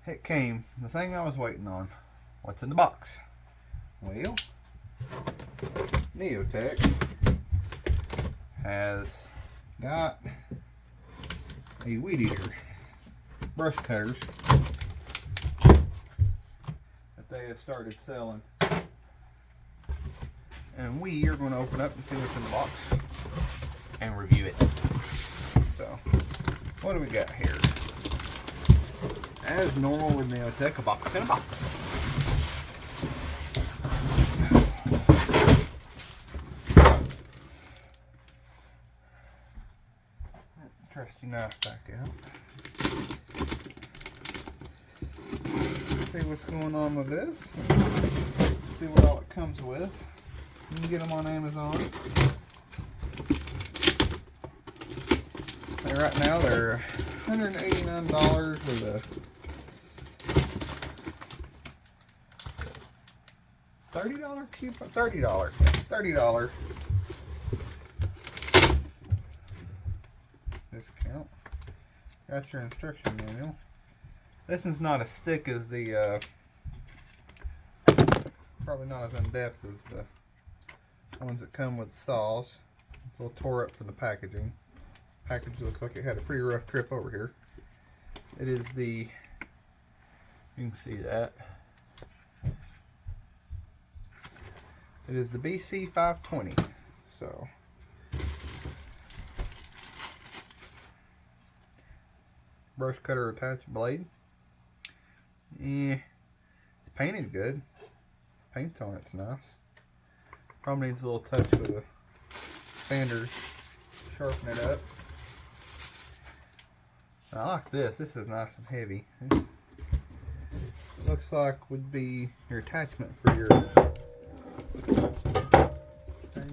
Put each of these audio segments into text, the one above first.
It came, the thing I was waiting on. What's in the box? Well, Neotec has got a weed eater brush cutters that they have started selling, and we are going to open up and see what's in the box and review it. So, what do we got here? As normal with Neotec, a box in a box. Trusty knife back out. See what's going on with this. See what all it comes with. You can get them on Amazon. And right now they're $189 with a $30 coupon. $30 discount. Got your instruction manual. This one's not as thick as the probably not as in depth as the ones that come with the saws. It's a little tore up from the packaging. Package looks like it had a pretty rough trip over here. It is the, you can see that. It is the BC520. So brush cutter attached blade. Yeah, it's painted good. Paint's on it's nice. Probably needs a little touch with a sander, sharpen it up. I like this. This is nice and heavy. It looks like would be your attachment for your thing,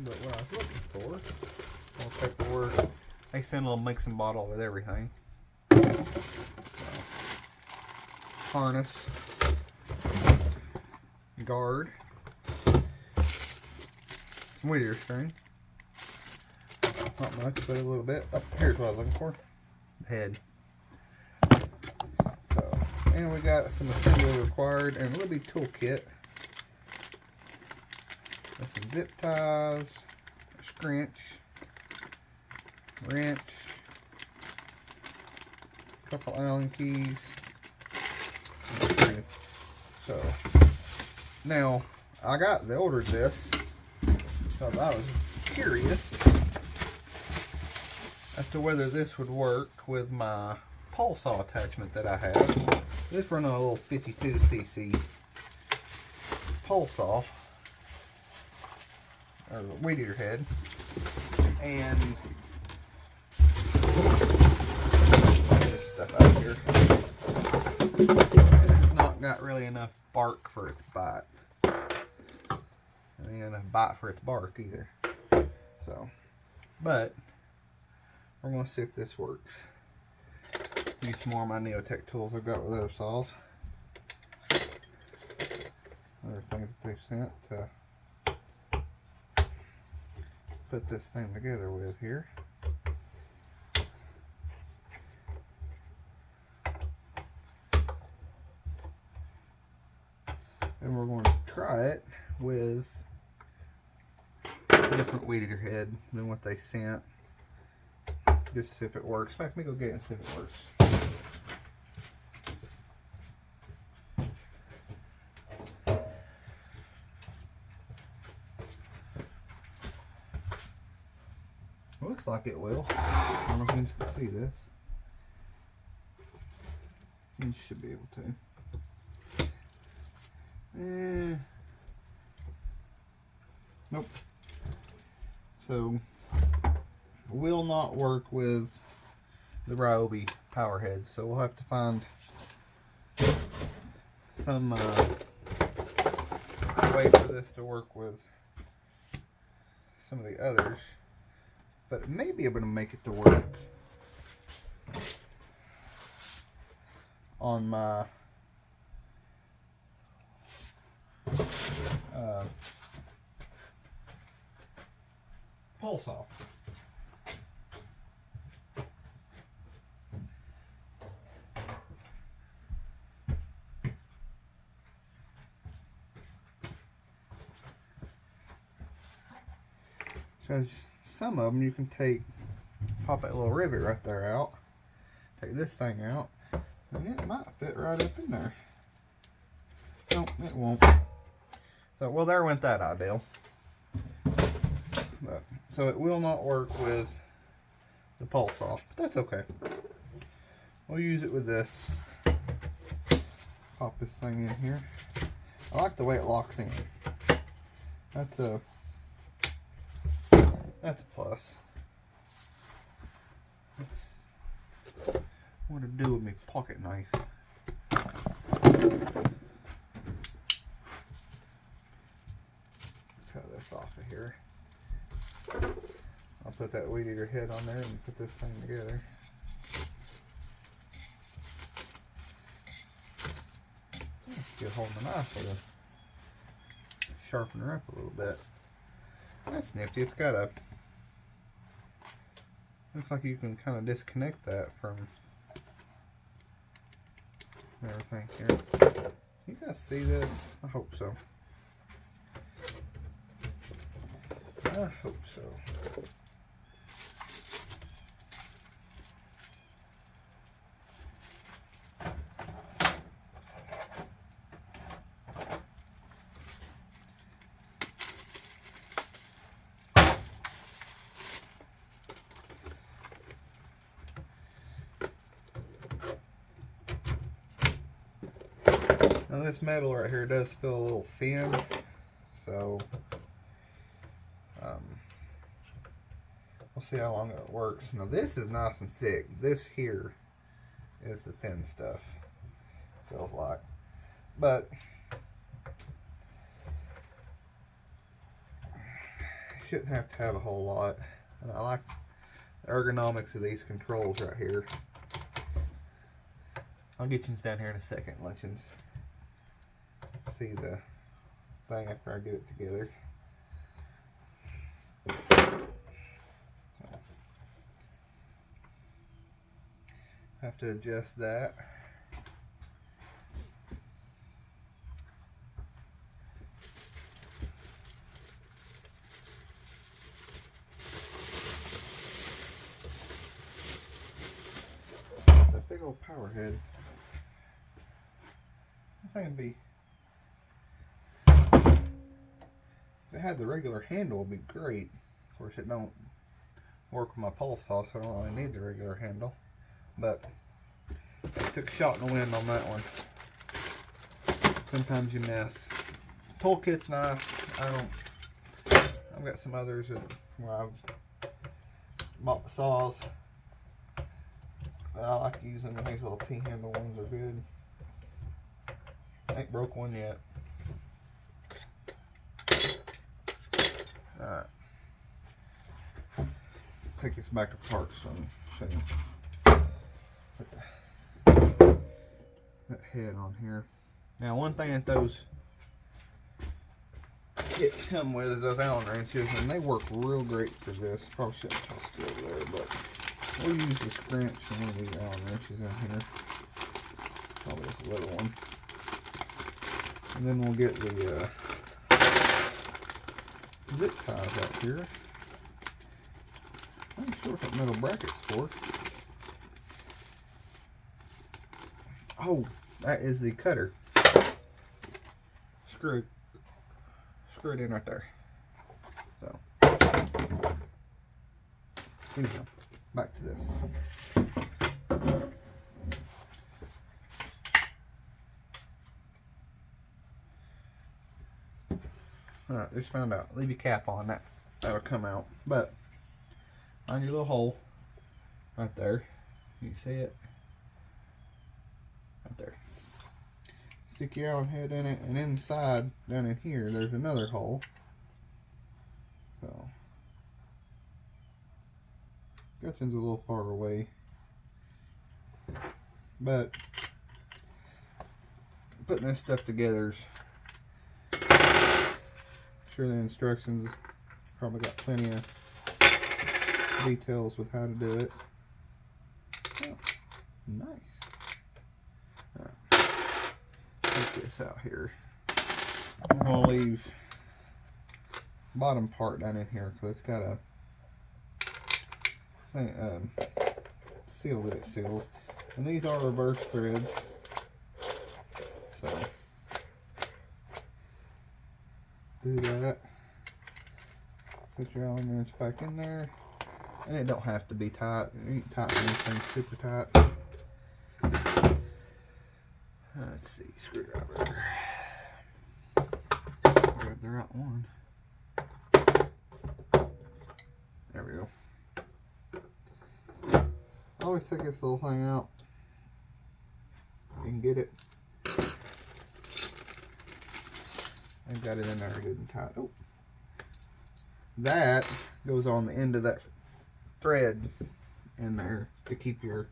but what I was looking for, little paperwork. They send a little mixing bottle with everything. So, harness, guard, some weed eater string. Not much, but a little bit. Oh, here's what I was looking for. The head. So, and we got some assembly required and a little bit toolkit. Got some zip ties, a scrunch, wrench, a couple Allen keys. So now I ordered this because I was curious as to whether this would work with my pole saw attachment that I have. This runs on a little 52cc pole saw, or weed eater head, and this stuff out here. It's not got really enough bark for its bite. Ain't enough bite for its bark either. So, but we're gonna see if this works. Use some more of my Neotec tools I've got with other saws. Other things that they've sent to put this thing together with here. And we're going to try it with a different weed eater head than what they sent. Just to see if it works. In fact, let me go get it and see if it works. Looks like it will. I don't know if you can see this. You should be able to. Nope. So, will not work with the Ryobi power head. So we'll have to find some way for this to work with some of the others, but it may be able to make it to work on my pole saw. So some of them you can pop that little rivet right there out, take this thing out, and it might fit right up in there. No, it won't. So, well, there went that idea. So it will not work with the pole saw, but that's okay. We'll use it with this. Pop this thing in here. I like the way it locks in. That's a plus. That's what to do with my pocket knife. Cut this off of here. I'll put that weed eater head on there and put this thing together. Get hold of the knife, it'll sharpen her up a little bit. That's nifty. It's got a, looks like you can kind of disconnect that from everything here. You guys see this? I hope so. I hope so. Now this metal right here does feel a little thin, so we'll see how long it works. Now this is nice and thick. This here is the thin stuff, feels like. But shouldn't have to have a whole lot. And I like the ergonomics of these controls right here. I'll get you down here in a second, let you see the thing after I get it together. Have to adjust that. That big old power head. This thing would be, if it had the regular handle, it'd be great. Of course, it don't work with my pole saw, so I don't really need the regular handle. But I took a shot in the wind on that one. Sometimes you miss. Toolkit's nice. I've got some others where I've bought the saws that I like using. These little T-handle ones are good. Ain't broke one yet. Alright. Take this back apart so I can show you. Put that head on here. Now one thing that those kits come with is those Allen wrenches, and they work real great for this. Probably shouldn't toss it over there, but we'll use the scrunch and one of these Allen wrenches in here. Probably a little one. And then we'll get the zip ties out here. I'm not sure what that metal bracket's for. Oh, that is the cutter. Screw it in right there. So, anyhow, back to this. Alright, just found out. Leave your cap on that. That'll come out. But find your little hole right there. You can see it? Right there. Stick your Allen head in it, and inside, down in here, there's another hole. So, Gutchin's a little far away, but putting this stuff together, sure the instructions probably got plenty of details with how to do it. Oh, nice. Right. Take this out here. I'm gonna leave bottom part down in here because it's got a seal that it seals, and these are reverse threads, so do that. Put your Allen wrench back in there, and it don't have to be tight. It ain't tight anything super tight. Let's see, screwdriver. Grab the right one. There we go. I always take this little thing out. You can get it. I've got it in there good and tight. Oh. That goes on the end of that thread in there to keep your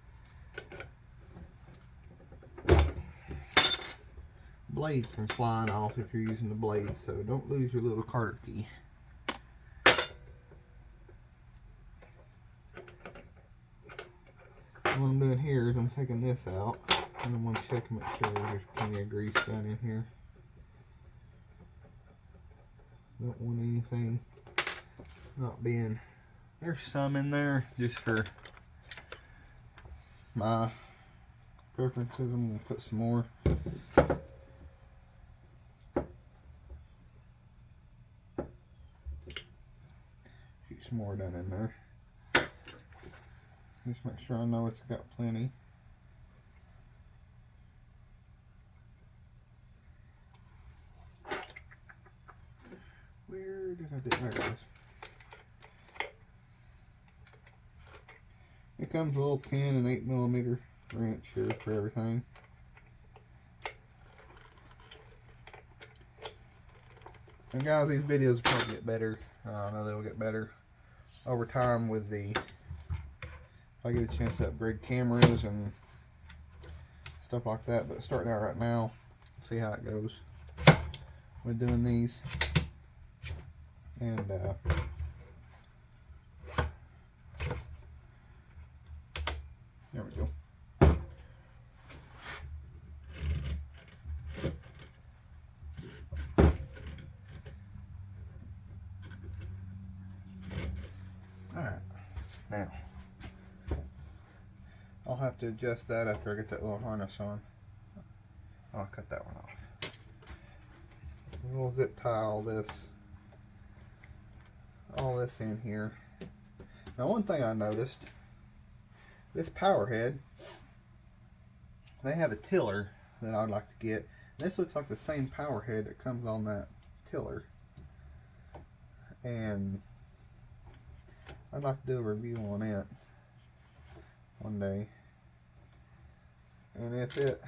blade from flying off if you're using the blade, so don't lose your little Carter key. What I'm doing here is I'm taking this out, and I'm going to check and make sure there's plenty of grease down in here. Don't want anything not being, there's some in there just for my preferences. I'm going to put some more. Shoot some more down in there. Just make sure I know it's got plenty. Where did I do? There it is. It comes a little 10 and 8mm wrench here for everything. And guys, these videos will probably get better. I know they'll get better over time with the, if I get a chance to upgrade cameras and stuff like that. But starting out right now, see how it goes with doing these. And there we go. Alright, now I'll have to adjust that after I get that little harness on. I'll cut that one off. We'll zip tie all this in here. Now, one thing I noticed, this power head, they have a tiller that I'd like to get. This looks like the same power head that comes on that tiller, and I'd like to do a review on it one day. And if it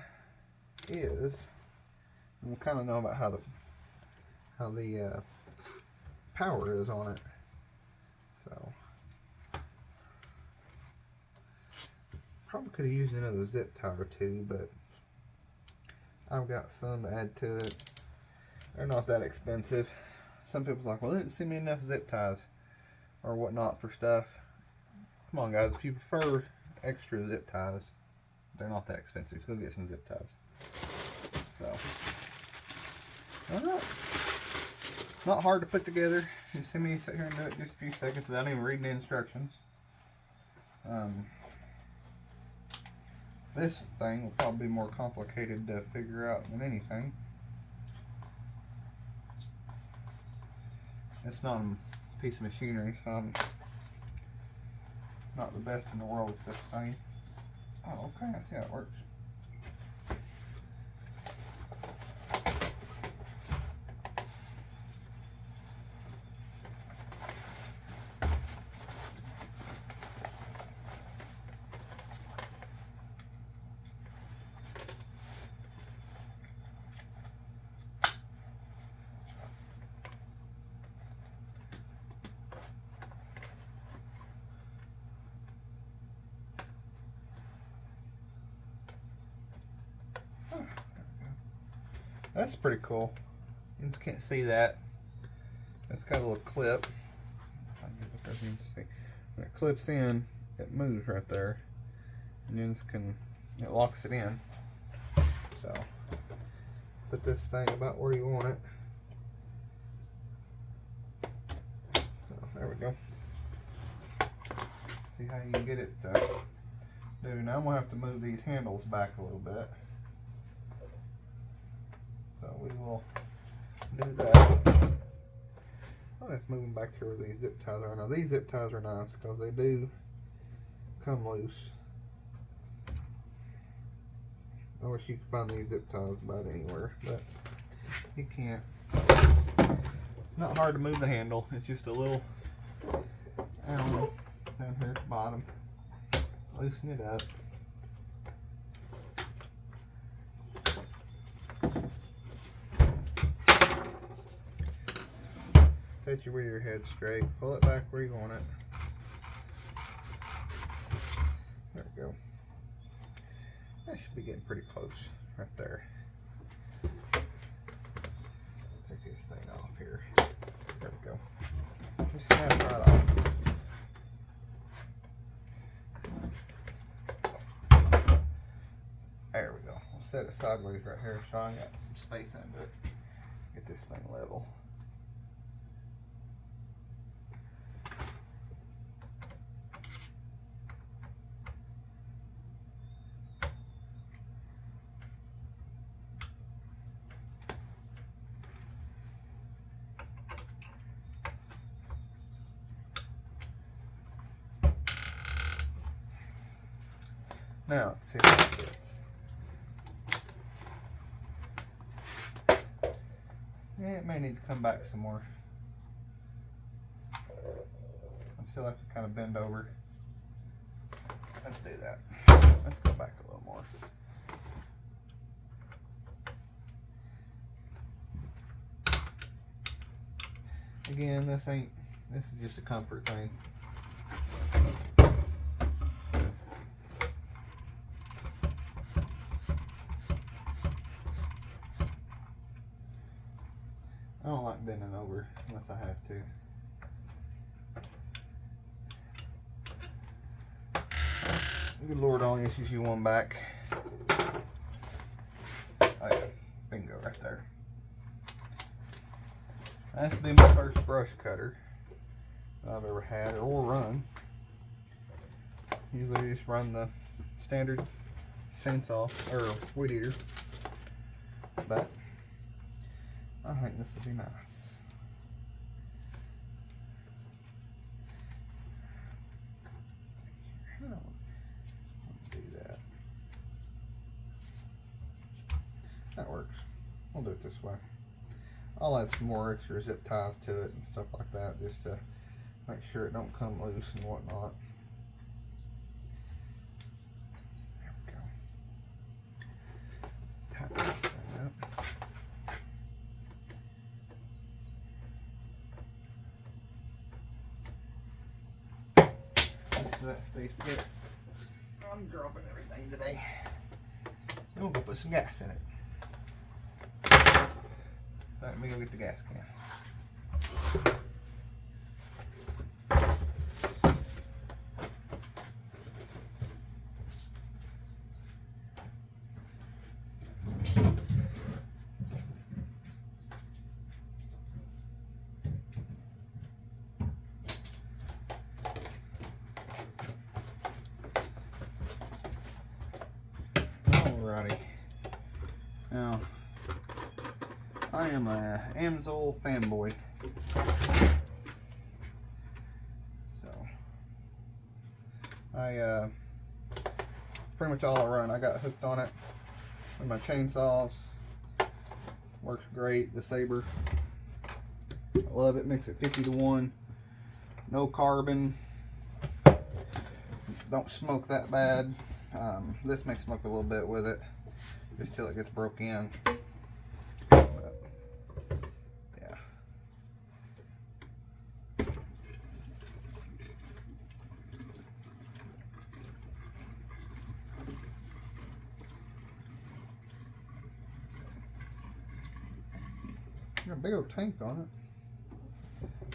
is, we'll kind of know about how the power is on it. So probably could have used another zip tie or two, but I've got some to add to it. They're not that expensive. Some people's like, well, they didn't send me enough zip ties or whatnot for stuff. Come on, guys, if you prefer extra zip ties, they're not that expensive. Go get some zip ties. So, alright. Not hard to put together. You see me sit here and do it just a few seconds without even reading the instructions. This thing will probably be more complicated to figure out than anything. It's not a piece of machinery, so I'm not the best in the world with this thing. Oh, okay, I see how it works. That's pretty cool. You can't see that. It's got a little clip. When it clips in, it moves right there, and then it locks it in. So put this thing about where you want it. So there we go. See how you can get it to do. Now I'm gonna have to move these handles back a little bit. So we will do that. I'll have to move them back here where these zip ties are. Now these zip ties are nice because they do come loose. I wish you could find these zip ties about anywhere, but you can't. It's not hard to move the handle. It's just a little Allen down here at the bottom. Loosen it up. Set your weeder head straight. Pull it back where you want it. There we go. That should be getting pretty close right there. Take this thing off here. There we go. Just snap right off. There we go. We'll set it sideways right here so I got some space under it. Get this thing level. Now let's see how it fits. Yeah, it may need to come back some more. I still have to kind of bend over. Let's do that. Let's go back a little more. Again, this is just a comfort thing. I don't like bending over unless I have to. Good Lord, only issues you one back. Oh yeah, bingo right there. That's been my first brush cutter I've ever had or run. Usually just run the standard chainsaw or weed eater, but I think this will be nice. Let's do that. That works. We'll do it this way. I'll add some more extra zip ties to it and stuff like that just to make sure it don't come loose and whatnot. There we go. Tighten this thing up. That stays put. I'm dropping everything today. Then we'll go put some gas in it. Let me go get the gas can. Alrighty. Now, I am a Amsoil fanboy. So, I pretty much all I run. I got hooked on it with my chainsaws. Works great. The Saber. I love it. Makes it 50-to-1. No carbon. Don't smoke that bad. This may smoke a little bit with it, just till it gets broke in. But, yeah. Got a big old tank on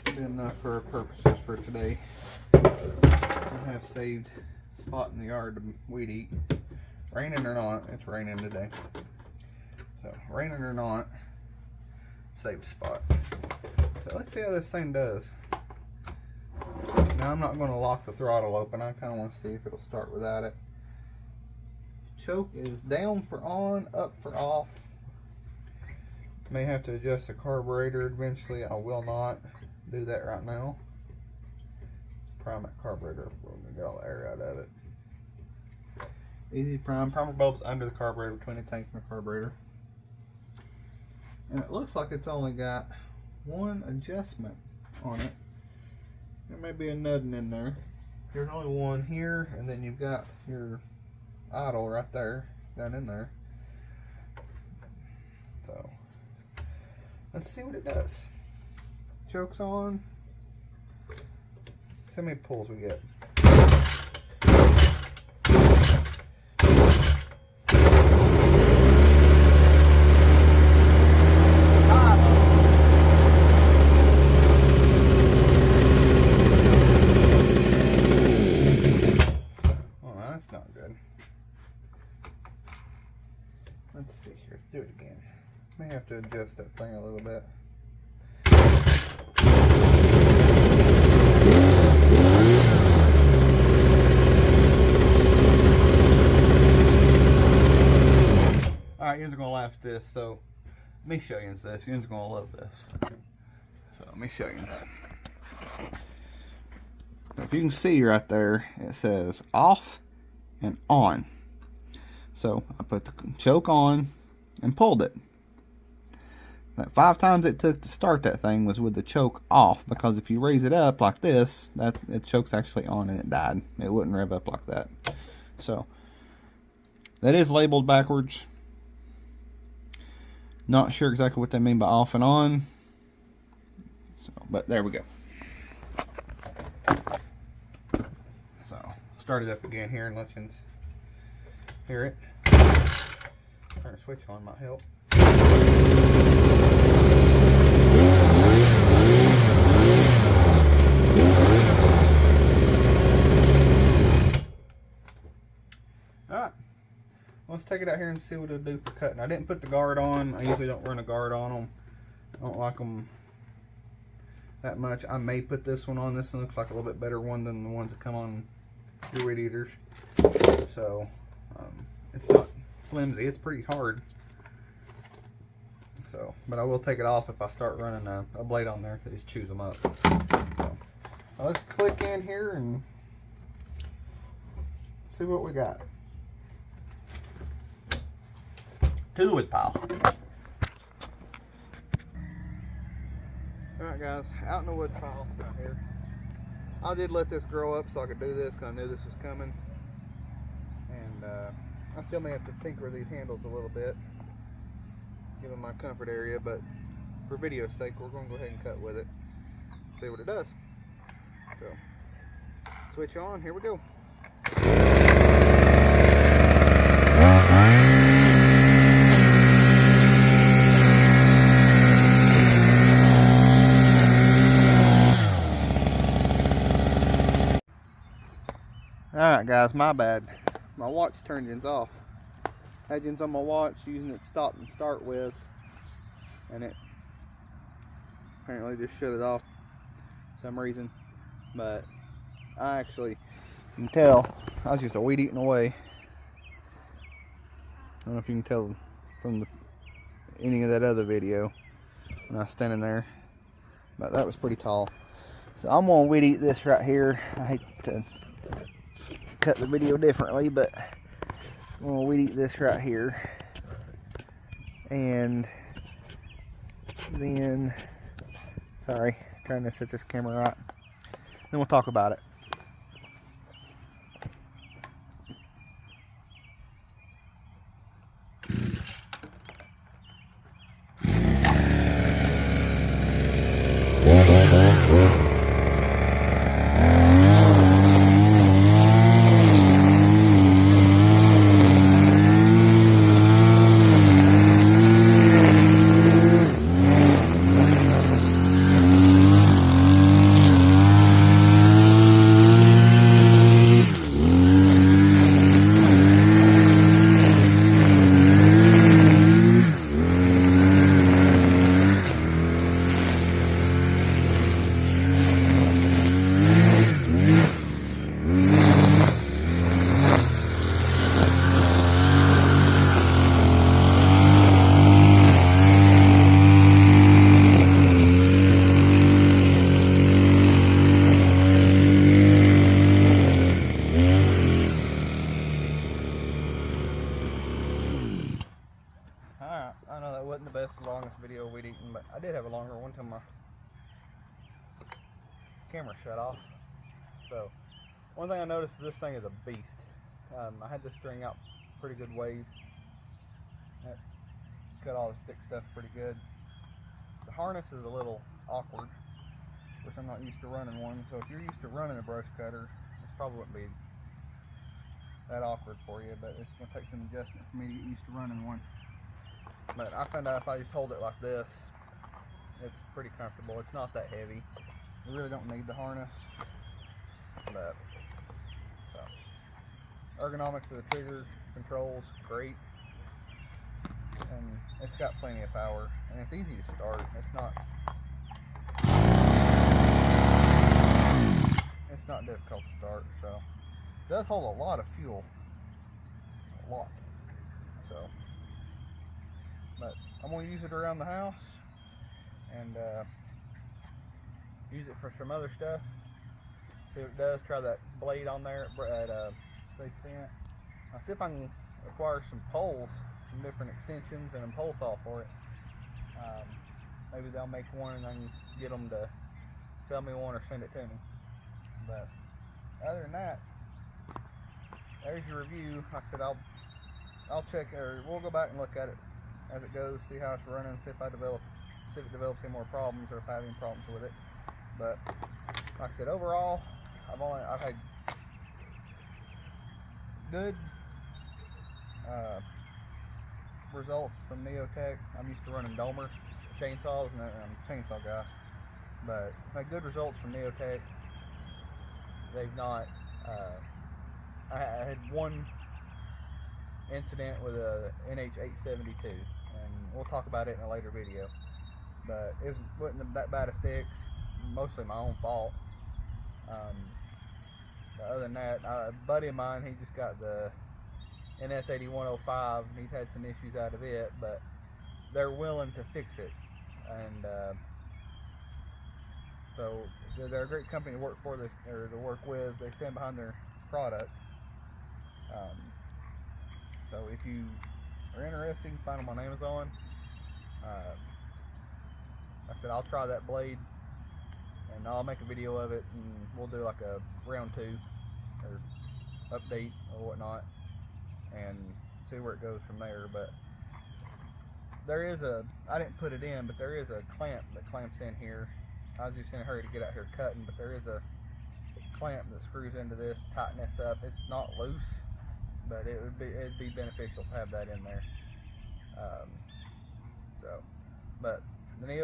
it. Be enough for our purposes for today. I have saved a spot in the yard to weed eat. Raining or not, it's raining today. So raining or not, saved a spot. So let's see how this thing does. Now I'm not going to lock the throttle open. I kind of want to see if it'll start without it. Choke is down for on, up for off. May have to adjust the carburetor eventually. I will not do that right now. Prime that carburetor. We're going to get all the air out of it. Easy prime. Primer bulb's under the carburetor, between the tank and the carburetor. And it looks like it's only got one adjustment on it. There may be a nudding in there. There's only one here, and then you've got your idle right there, down in there. So let's see what it does. Choke's on. See how many pulls we get. Let's see here, do it again. May have to adjust that thing a little bit. Alright, you're gonna laugh at this, so let me show you this. You're gonna love this. So let me show you this. If you can see right there, it says off and on. So I put the choke on and pulled it. That 5 times it took to start that thing was with the choke off, because if you raise it up like this, that the choke's actually on and it died. It wouldn't rev up like that. So that is labeled backwards. Not sure exactly what they mean by off and on. So, but there we go. So start it up again here and let you hear it. Turn the switch on might help. Alright, let's take it out here and see what it'll do for cutting. I didn't put the guard on. I usually don't run a guard on them. I don't like them that much. I may put this one on. This one looks like a little bit better one than the ones that come on your weed eaters. So it's not flimsy, it's pretty hard. So, but I will take it off if I start running a blade on there to just chews them up. So let's click in here and see what we got. To the wood pile. Alright guys, out in the wood pile right here. I did let this grow up so I could do this because I knew this was coming. And I still may have to tinker with these handles a little bit, give them my comfort area, but for video's sake, we're going to go ahead and cut with it, see what it does. So, switch on, here we go. Alright guys, my bad. My watch turned engines off. Engines on my watch, using it stop and start with, and it apparently just shut it off for some reason. But I actually can tell I was just a weed eating away. I don't know if you can tell from the ending of that other video when I was standing there, but that was pretty tall. So I'm gonna weed eat this right here. I hate to cut the video differently, but I'm gonna weed eat this right here, and then trying to set this camera right, then we'll talk about it. It wasn't the best, longest video we'd eaten, but I did have a longer one till my camera shut off. So, one thing I noticed is this thing is a beast. I had this string out pretty good ways. That cut all the stick stuff pretty good. The harness is a little awkward, which I'm not used to running one. So if you're used to running a brush cutter, this probably wouldn't be that awkward for you, but it's going to take some adjustment for me to get used to running one. But I found out if I just hold it like this, it's pretty comfortable. It's not that heavy. You really don't need the harness. But so, ergonomics of the trigger controls great, and it's got plenty of power, and it's easy to start. It's not difficult to start. So it does hold a lot of fuel, a lot. So, but I'm gonna use it around the house and use it for some other stuff. See what it does. Try that blade on there at 3%. I'll see if I can acquire some poles, some different extensions, and a pole saw for it. Maybe they'll make one and I can get them to sell me one or send it to me. But other than that, there's your review. Like I said, I'll check, or we'll go back and look at it as it goes, see how it's running, see if it develops any more problems or if I have any problems with it. But like I said, overall, I've had good results from Neotec. I'm used to running Domer chainsaws, and I'm a chainsaw guy, but I've had good results from Neotec. They've not. I had one incident with a NH872, and we'll talk about it in a later video. But it wasn't that bad a fix. Mostly my own fault. Other than that, a buddy of mine, he just got the NS8105, and he's had some issues out of it, but they're willing to fix it, and so they're a great company to work for, or to work with. They stand behind their product. So if you are interested, you can find them on Amazon. Like I said, I'll try that blade, and I'll make a video of it, and we'll do like a round 2 or update or whatnot, and see where it goes from there. But there is I didn't put it in, but there is a clamp that clamps in here. I was just in a hurry to get out here cutting, but there is a clamp that screws into this to tighten this up. It's not loose, but it'd be beneficial to have that in there. But the Neo